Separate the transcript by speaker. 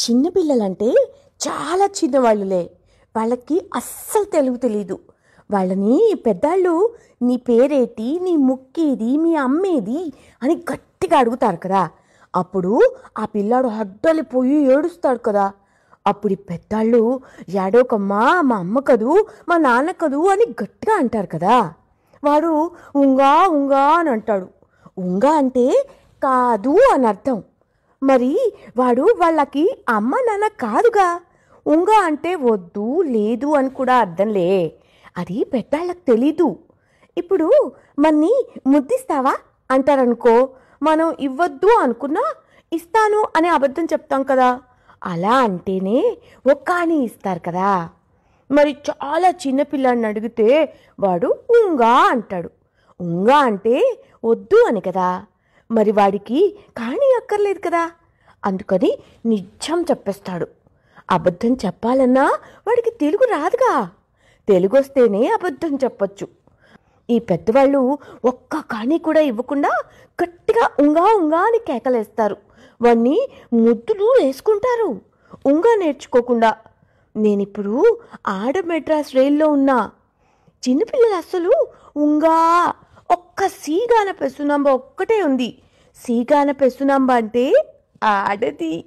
Speaker 1: చిన్నపిల్లలంటే చాలా చిన్నవాళ్ళులే. వాళ్ళకి అస్సలు తెలుగు తెలీదు. వాళ్ళని పెద్దాళ్ళు నీ పేరేటి, నీ ముక్కేది, మీ అమ్మేది అని గట్టిగా అడుగుతారు కదా. అప్పుడు ఆ పిల్లాడు హడ్డలిపోయి ఏడుస్తాడు కదా. అప్పుడు ఈ పెద్దాళ్ళు ఏడోకమ్మా, మా అమ్మ కదూ, మా నాన్న కదూ అని గట్టిగా అంటారు కదా. వాడు ఉంగా ఉంగా అని అంటాడు. ఉంగా అంటే కాదు అని అర్థం. మరి వాడు వాళ్ళకి అమ్మ నాన్న కాదుగా. ఉంగా అంటే వద్దు, లేదు అని కూడా అర్థంలే. అది పెద్దాళ్ళకి తెలీదు. ఇప్పుడు మన్ని ముద్దిస్తావా అంటారనుకో, మనం ఇవ్వద్దు అనుకున్నా ఇస్తాను అనే అబద్ధం చెప్తాం కదా. అలా అంటేనే ఒక్కాని ఇస్తారు కదా. మరి చాలా చిన్నపిల్లాడిని అడిగితే వాడు ఉంగా అంటాడు. ఉంగా అంటే వద్దు అని కదా. మరి వాడికి కానీ అక్కర్లేదు కదా. అందుకని నిజం చెప్పేస్తాడు. అబద్ధం చెప్పాలన్నా వాడికి తెలుగు రాదుగా. తెలుగు వస్తేనే అబద్ధం చెప్పొచ్చు. ఈ పెద్దవాళ్ళు ఒక్క కానీ కూడా ఇవ్వకుండా గట్టిగా ఉంగా ఉంగా అని కేకలేస్తారు. వాణ్ణి ముద్దులు వేసుకుంటారు ఉంగా నేర్చుకోకుండా. నేనిప్పుడు ఆడ మెడ్రాస్ రైల్లో ఉన్నా. చిన్నపిల్లలు అస్సలు ఉంగా ఒక్క సీగాన పెసునాంబ ఒక్కటే ఉంది. సీగాన పెసునాంబ అంటే ఆడది.